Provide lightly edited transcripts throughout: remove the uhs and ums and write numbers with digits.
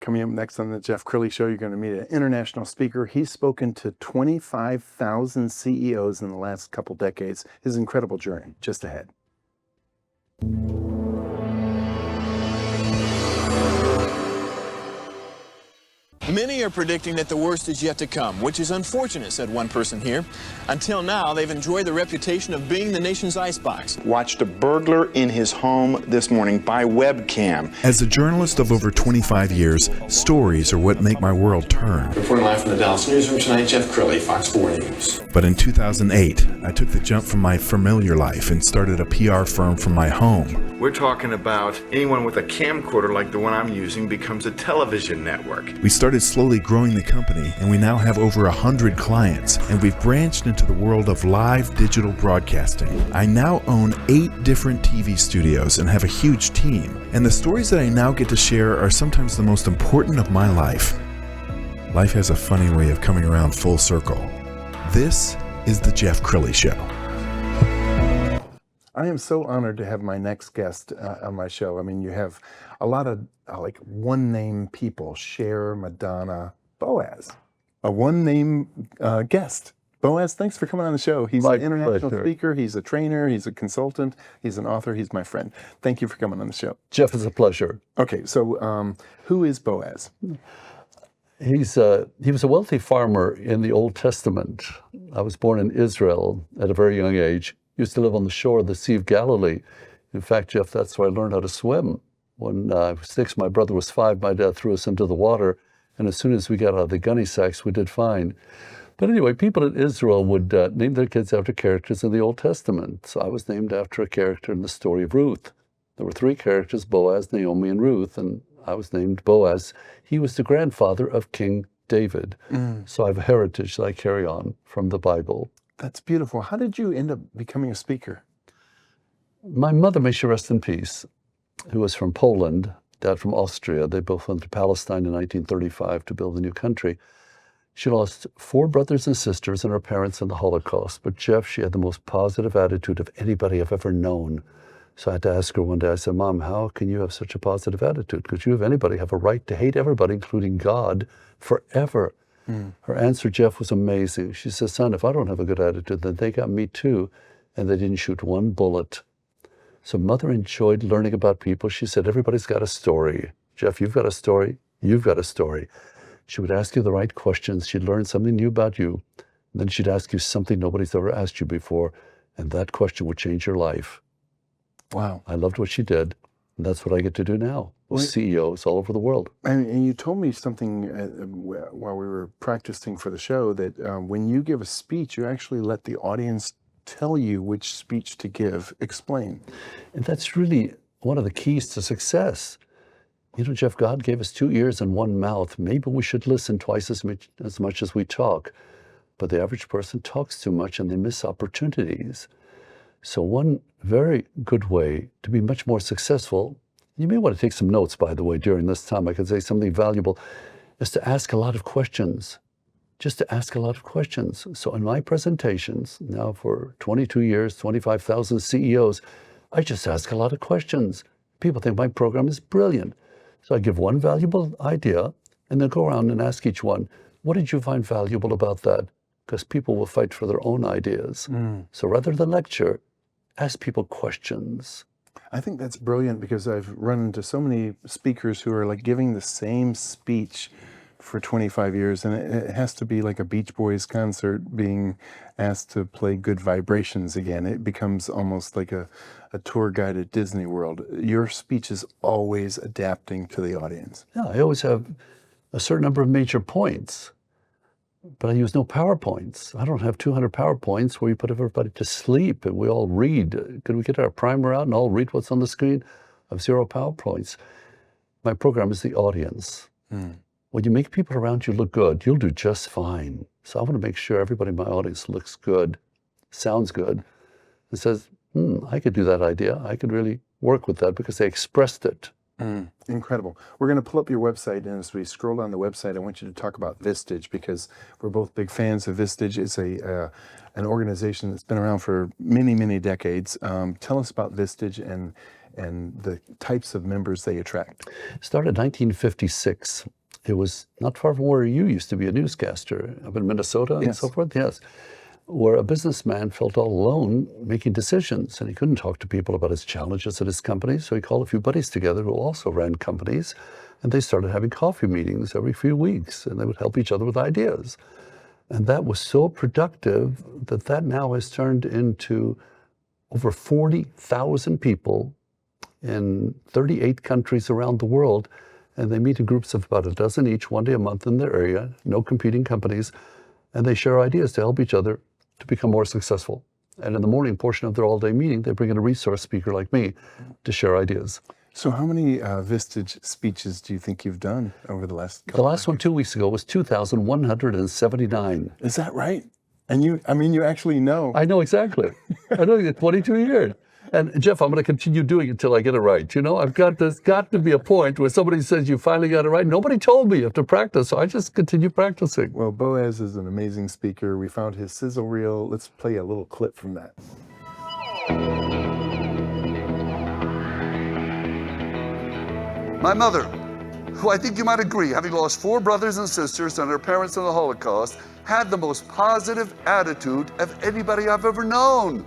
Coming up next on the Jeff Crilley Show, you're going to meet an international speaker. He's spoken to 25,000 CEOs in the last couple decades. His incredible journey just ahead. Many are predicting that the worst is yet to come, which is unfortunate, said one person here. Until now, they've enjoyed the reputation of being the nation's icebox. Watched a burglar in his home this morning by webcam. As a journalist of over 25 years, stories are what make my world turn. Reporting live from the Dallas newsroom tonight, Jeff Crilley, Fox 4 News. But in 2008, I took the jump from my familiar life and started a PR firm from my home. We're talking about anyone with a camcorder like the one I'm using becomes a television network. We started slowly growing the company, and we now have over 100 clients, and we've branched into the world of live digital broadcasting. I now own 8 different TV studios and have a huge team, and the stories that I now get to share are sometimes the most important of my life. Life has a funny way of coming around full circle. This is the Jeff Crilley Show. I am so honored to have my next guest on my show. I mean, you have a lot of like one-name people: Cher, Madonna, Boaz. A one-name guest. Boaz, thanks for coming on the show. He's an international speaker. He's a trainer. He's a consultant. He's an author. He's my friend. Thank you for coming on the show. Jeff, it's a pleasure. Okay, so who is Boaz? He was a wealthy farmer in the Old Testament. I was born in Israel at a very young age. Used to live on the shore of the Sea of Galilee. In fact, Jeff, that's where I learned how to swim. When I was 6, my brother was 5, my dad threw us into the water, and as soon as we got out of the gunny sacks, we did fine. But anyway, people in Israel would name their kids after characters in the Old Testament. So I was named after a character in the story of Ruth. There were 3 characters, Boaz, Naomi, and Ruth, and I was named Boaz. He was the grandfather of King David. So I have a heritage that I carry on from the Bible. That's beautiful. How did you end up becoming a speaker? My mother, may she rest in peace, who was from Poland, Dad from Austria. They both went to Palestine in 1935 to build a new country. She lost 4 brothers and sisters and her parents in the Holocaust. But Jeff, she had the most positive attitude of anybody I've ever known. So I had to ask her one day, I said, Mom, how can you have such a positive attitude? Could you, if anybody, have a right to hate everybody, including God, forever? Her answer, Jeff, was amazing. She says, son, if I don't have a good attitude, then they got me too. And they didn't shoot one bullet. So Mother enjoyed learning about people. She said, everybody's got a story. Jeff, you've got a story. You've got a story. She would ask you the right questions. She'd learn something new about you. And then she'd ask you something nobody's ever asked you before. And that question would change your life. Wow. I loved what she did. And that's what I get to do now with CEOs all over the world. And you told me something while we were practicing for the show, that when you give a speech, you actually let the audience tell you which speech to give. Explain. And that's really one of the keys to success. You know, Jeff, God gave us 2 ears and 1 mouth. Maybe we should listen twice as much as we talk. But the average person talks too much and they miss opportunities. So one very good way to be much more successful, you may want to take some notes, by the way, during this time, I could say something valuable, is to ask a lot of questions. Just to ask a lot of questions. So in my presentations, now for 22 years, 25,000 CEOs, I just ask a lot of questions. People think my program is brilliant. So I give one valuable idea and then go around and ask each one, what did you find valuable about that? Because people will fight for their own ideas. So rather than lecture, ask people questions. I think that's brilliant, because I've run into so many speakers who are like giving the same speech for 25 years, and it has to be like a Beach Boys concert being asked to play Good Vibrations again. It becomes almost like a tour guide at Disney World. Your speech is always adapting to the audience. Yeah, I always have a certain number of major points, but I use no PowerPoints. I don't have 200 PowerPoints where you put everybody to sleep and we all read. Could we get our primer out and all read what's on the screen? I have 0 PowerPoints. My program is the audience. When you make people around you look good, you'll do just fine. So I want to make sure everybody in my audience looks good, sounds good, and says, I could do that idea. I could really work with that because they expressed it. Incredible. We're going to pull up your website, and as we scroll down the website, I want you to talk about Vistage, because we're both big fans of Vistage. It's an organization that's been around for many, many decades. Tell us about Vistage and and the types of members they attract? Started 1956. It was not far from where you used to be a newscaster, up in Minnesota and so forth. Yes. Where a businessman felt all alone making decisions, and he couldn't talk to people about his challenges at his company, so he called a few buddies together who also ran companies, and they started having coffee meetings every few weeks, and they would help each other with ideas. And that was so productive that now has turned into over 40,000 people in 38 countries around the world, and they meet in groups of about a dozen each, one day a month in their area, no competing companies, and they share ideas to help each other to become more successful. And in the morning portion of their all-day meeting, they bring in a resource speaker like me to share ideas. So how many Vistage speeches do you think you've done over the last couple? The last one 2 weeks ago was 2,179. Is that right? And you actually know. I know exactly. I know it 22 years. And Jeff, I'm going to continue doing it until I get it right. There's got to be a point where somebody says you finally got it right. Nobody told me you have to practice, so I just continue practicing. Well, Boaz is an amazing speaker. We found his sizzle reel. Let's play a little clip from that. My mother, who I think you might agree, having lost 4 brothers and sisters and her parents in the Holocaust, had the most positive attitude of anybody I've ever known.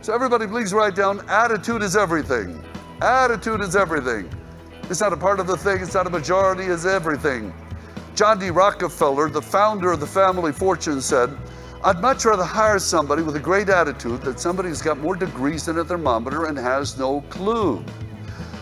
So everybody please write down, attitude is everything. Attitude is everything. It's not a part of the thing, it's not a majority, it's everything. John D. Rockefeller, the founder of the family fortune, said, I'd much rather hire somebody with a great attitude than somebody who's got more degrees than a thermometer and has no clue.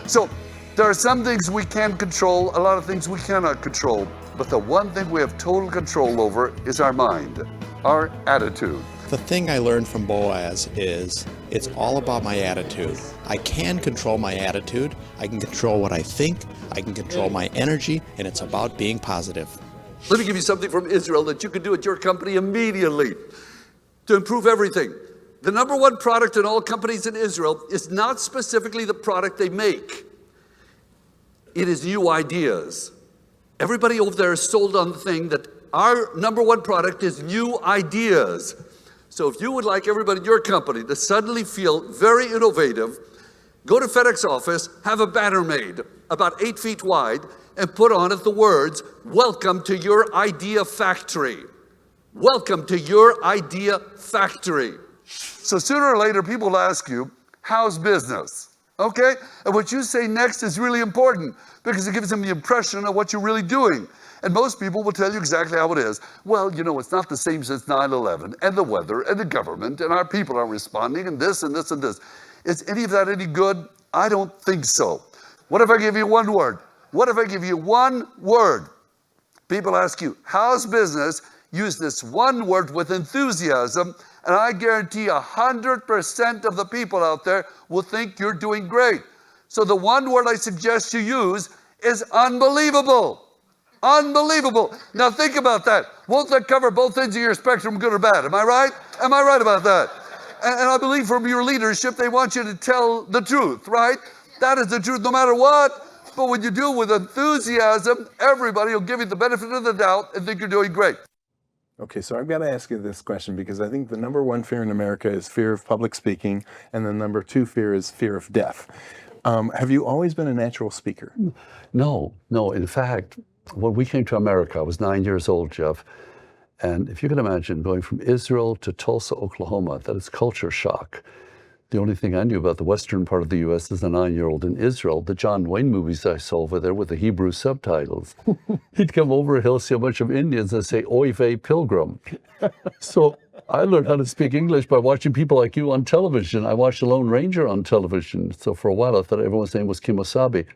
So there are some things we can control, a lot of things we cannot control, but the one thing we have total control over is our mind, our attitude. The thing I learned from Boaz is it's all about my attitude. I can control my attitude, I can control what I think, I can control my energy, and it's about being positive. Let me give you something from Israel that you can do at your company immediately to improve everything. The number one product in all companies in Israel is not specifically the product they make. It is new ideas. Everybody over there is sold on the thing that our number one product is new ideas. So if you would like everybody in your company to suddenly feel very innovative, go to FedEx office, have a banner made about 8 feet wide, and put on it the words, welcome to your idea factory. Welcome to your idea factory. So sooner or later, people will ask you, how's business? Okay? And what you say next is really important because it gives them the impression of what you're really doing. And most people will tell you exactly how it is. Well, it's not the same since 9/11, and the weather, and the government, and our people are responding, and this, and this, and this. Is any of that any good? I don't think so. What if I give you one word? What if I give you one word? People ask you, how's business? Use this one word with enthusiasm, and I guarantee 100% of the people out there will think you're doing great. So the one word I suggest you use is unbelievable. Unbelievable. Now think about that. Won't that cover both ends of your spectrum, good or bad? Am I right? Am I right about that? And I believe from your leadership, they want you to tell the truth, right? That is the truth no matter what. But when you do it with enthusiasm, everybody will give you the benefit of the doubt and think you're doing great. Okay, so I've got to ask you this question because I think the number one fear in America is fear of public speaking, and the number 2 fear is fear of death. Have you always been a natural speaker? No. In fact, when we came to America, I was 9 years old, Jeff. And if you can imagine going from Israel to Tulsa, Oklahoma, that is culture shock. The only thing I knew about the western part of the U.S. as a 9-year-old in Israel, the John Wayne movies I saw over there with the Hebrew subtitles. He'd come over a hill, see a bunch of Indians and say, Oy vey, pilgrim. So I learned how to speak English by watching people like you on television. I watched The Lone Ranger on television. So for a while, I thought everyone's name was Kimosabe.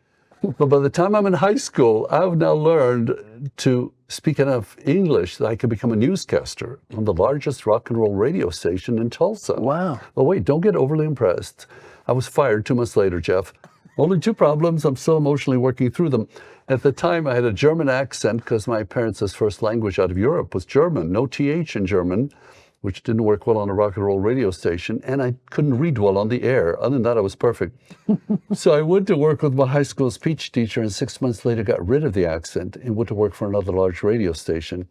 But by the time I'm in high school, I've now learned to speak enough English that I could become a newscaster on the largest rock and roll radio station in Tulsa. Wow. But wait, don't get overly impressed. I was fired 2 months later, Jeff. Only 2 problems. I'm still emotionally working through them. At the time, I had a German accent because my parents' first language out of Europe was German. No TH in German, which didn't work well on a rock and roll radio station, and I couldn't read well on the air. Other than that, I was perfect. So I went to work with my high school speech teacher, and 6 months later got rid of the accent and went to work for another large radio station,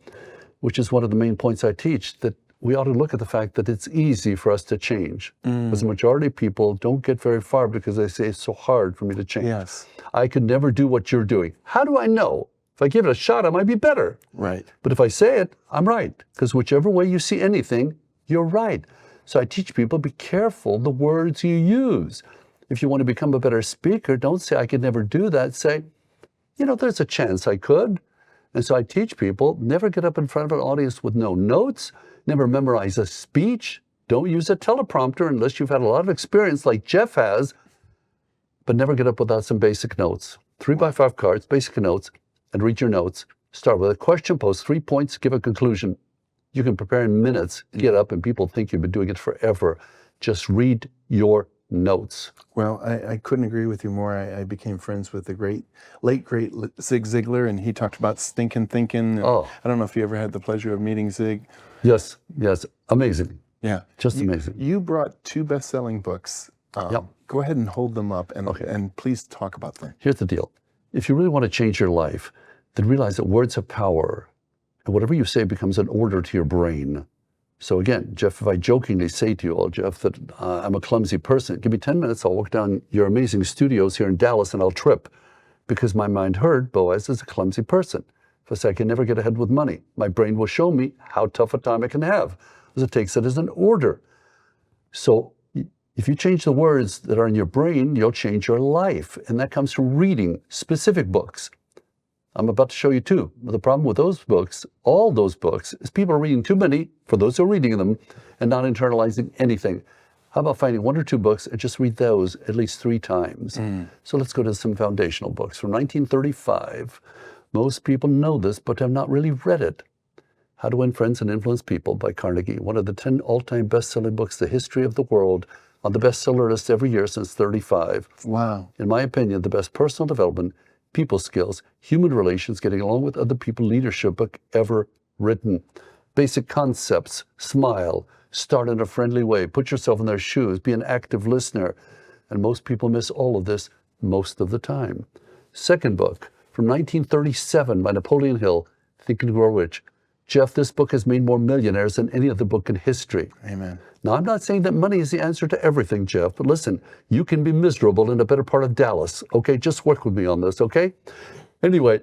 which is one of the main points I teach, that we ought to look at the fact that it's easy for us to change. Because the majority of people don't get very far because they say it's so hard for me to change. Yes. I could never do what you're doing. How do I know? If I give it a shot, I might be better. Right. But if I say it, I'm right. Because whichever way you see anything, you're right. So I teach people, be careful the words you use. If you want to become a better speaker, don't say, I could never do that. Say, there's a chance I could. And so I teach people, never get up in front of an audience with no notes, never memorize a speech, don't use a teleprompter unless you've had a lot of experience like Jeff has, but never get up without some basic notes. 3x5 cards, basic notes, and read your notes. Start with a question, post 3 points, give a conclusion. You can prepare in minutes, get up, and people think you've been doing it forever. Just read your notes. Well, I couldn't agree with you more. I became friends with the late great Zig Ziglar, and he talked about stinking thinking. Oh. I don't know if you ever had the pleasure of meeting Zig. Yes, amazing. Yeah. Just amazing. You brought 2 best-selling books. Yep. Go ahead and hold them up, and please talk about them. Here's the deal. If you really want to change your life, then realize that words have power, and whatever you say becomes an order to your brain. So again, Jeff, if I jokingly say to you, Jeff, that I'm a clumsy person, give me 10 minutes, I'll walk down your amazing studios here in Dallas and I'll trip because my mind heard Boaz is a clumsy person. If I say I can never get ahead with money, my brain will show me how tough a time I can have, because it takes it as an order. So if you change the words that are in your brain, you'll change your life. And that comes from reading specific books. I'm about to show you 2. But the problem with those books, all those books, is people are reading too many for those who are reading them and not internalizing anything. How about finding 1 or 2 books and just read those at least 3 times? So let's go to some foundational books. From 1935, most people know this, but have not really read it. How to Win Friends and Influence People by Carnegie, one of the 10 all-time best-selling books, the history of the world, on the bestseller list every year since 35. Wow. In my opinion, the best personal development, people skills, human relations, getting along with other people, leadership book ever written. Basic concepts, smile, start in a friendly way, put yourself in their shoes, be an active listener. And most people miss all of this most of the time. Second book, from 1937 by Napoleon Hill, Think and Grow Rich. Jeff, this book has made more millionaires than any other book in history. Amen. Now, I'm not saying that money is the answer to everything, Jeff, but listen, you can be miserable in a better part of Dallas, okay? Just work with me on this, okay? Anyway,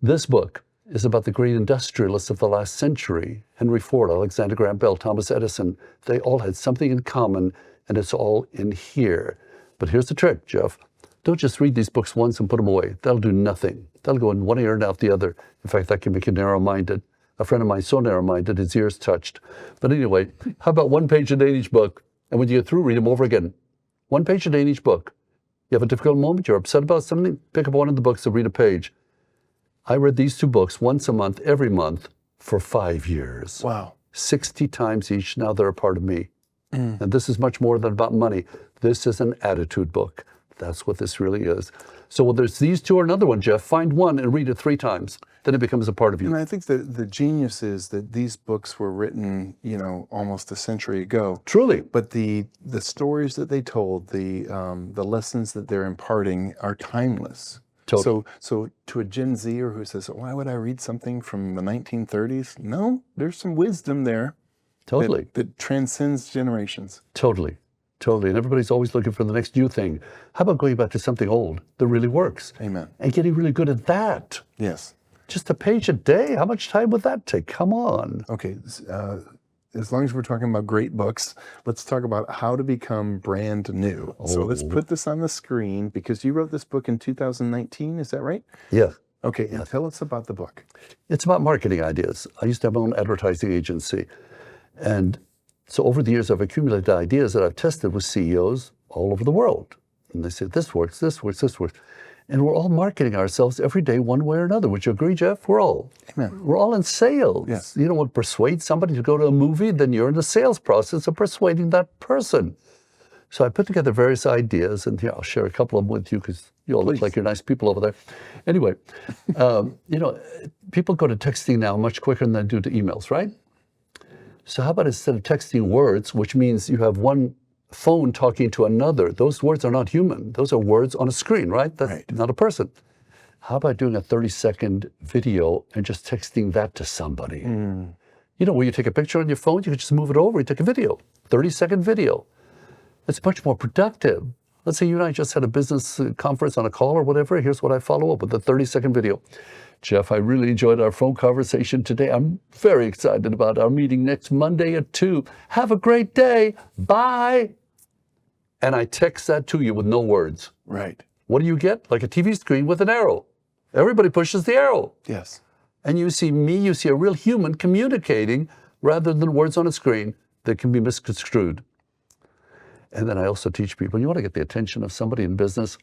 this book is about the great industrialists of the last century, Henry Ford, Alexander Graham Bell, Thomas Edison. They all had something in common, and it's all in here. But here's the trick, Jeff. Don't just read these books once and put them away. That'll do nothing. That'll go in one ear and out the other. In fact, that can make you narrow-minded. A friend of mine, so narrow-minded, his ears touched. But anyway, how about 1 page a day in each book? And when you get through, read them over again. 1 page a day in each book. You have a difficult moment, you're upset about something, pick up one of the books and read a page. I read these 2 books once a month, every month, for 5 years. Wow. 60 times each, now they're a part of me. And this is much more than about money. This is an attitude book. That's what this really is. So whether it's these 2 or another one, Jeff, find one and read it 3 times. Then it becomes a part of you. And I think the genius is that these books were written, almost a century ago. Truly. But the stories that they told, the lessons that they're imparting are timeless. Totally. So to a Gen Zer who says, why would I read something from the 1930s? No, there's some wisdom there. Totally. That transcends generations. Totally. And everybody's always looking for the next new thing. How about going back to something old that really works? Amen. And getting really good at that. Yes. Just a page a day? How much time would that take? Come on. Okay. As long as we're talking about great books, let's talk about how to become brand new. So let's put this on the screen because you wrote this book in 2019. Is that right? Yeah. Okay. And tell us about the book. It's about marketing ideas. I used to have my own advertising agency. And so over the years, I've accumulated ideas that I've tested with CEOs all over the world. And they say, this works, this works, this works. And we're all marketing ourselves every day one way or another. Would you agree, Jeff? We're all in sales. Yes. You don't want to persuade somebody to go to a movie, then you're in the sales process of persuading that person. So I put together various ideas, and here I'll share a couple of them with you because you all look like you're nice people over there. Anyway, people go to texting now much quicker than they do to emails, right? So how about instead of texting words, which means you have one phone talking to another, those words are not human. Those are words on a screen, right? That's not a person. How about doing a 30-second video and just texting that to somebody? You know, where you take a picture on your phone, you can just move it over, you take a video, 30-second video. It's much more productive. Let's say you and I just had a business conference on a call or whatever. Here's what I follow up with, a 30-second video. Jeff, I really enjoyed our phone conversation today. I'm very excited about our meeting next Monday at 2. Have a great day. Bye. And I text that to you with no words. Right. What do you get? Like a TV screen with an arrow. Everybody pushes the arrow. Yes. And you see me, you see a real human communicating rather than words on a screen that can be misconstrued. And then I also teach people, you want to get the attention of somebody in business,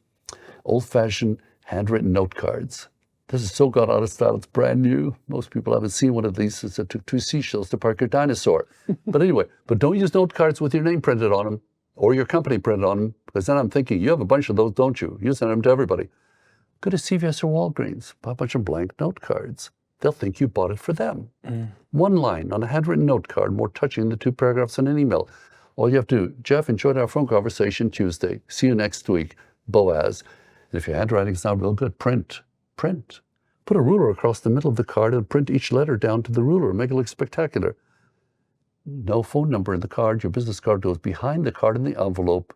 old-fashioned handwritten note cards. This is so got out of style, it's brand new. Most people haven't seen one of these since it took 2 seashells to park your dinosaur. But anyway, but don't use note cards with your name printed on them or your company printed on them, because then I'm thinking, you have a bunch of those, don't you? You send them to everybody. Go to CVS or Walgreens, buy a bunch of blank note cards. They'll think you bought it for them. One line on a handwritten note card, more touching than 2 paragraphs in an email. All you have to do, Jeff, enjoyed our phone conversation Tuesday. See you next week, Boaz. And if your handwriting's not real good, print. Put a ruler across the middle of the card and print each letter down to the ruler. Make it look spectacular. No phone number in the card. Your business card goes behind the card in the envelope.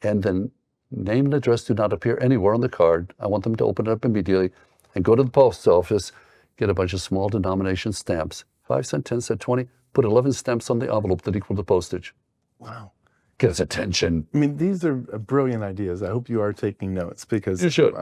And then name and address do not appear anywhere on the card. I want them to open it up immediately and go to the post office, get a bunch of small denomination stamps. 5 cent, 10 cent, 20. Put 11 stamps on the envelope that equal the postage. Wow. Get his attention. I mean, these are brilliant ideas. I hope you are taking notes, because You should.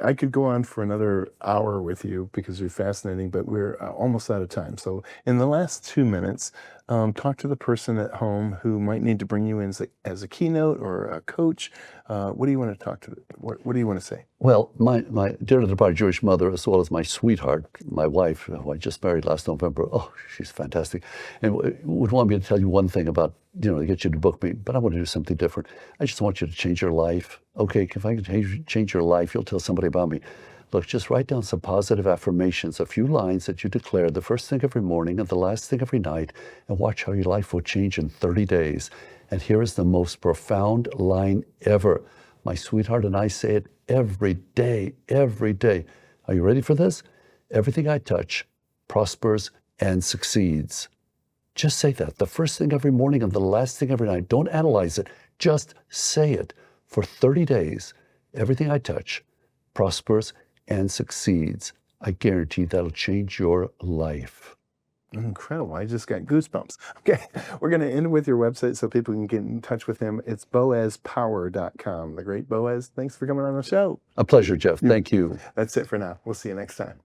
I could go on for another hour with you because you're fascinating, but we're almost out of time. So in the last 2 minutes, talk to the person at home who might need to bring you in as a keynote or a coach. What do you want to talk to? What do you want to say? Well, my dearly departed Jewish mother, as well as my sweetheart, my wife, who I just married last November, oh, she's fantastic, and would want me to tell you one thing about, to get you to book me, but I want to do something different. I just want you to change your life. Okay, if I can change your life, you'll tell somebody about me. Look, just write down some positive affirmations, a few lines that you declare the first thing every morning and the last thing every night, and watch how your life will change in 30 days. And here is the most profound line ever. My sweetheart and I say it every day, every day. Are you ready for this? Everything I touch prospers and succeeds. Just say that the first thing every morning and the last thing every night. Don't analyze it. Just say it. For 30 days, everything I touch prospers and succeeds. I guarantee that'll change your life. Incredible. I just got goosebumps. Okay, we're going to end with your website so people can get in touch with him. It's boazpower.com. The great Boaz, thanks for coming on the show. A pleasure, Jeff. Thank you. That's it for now. We'll see you next time.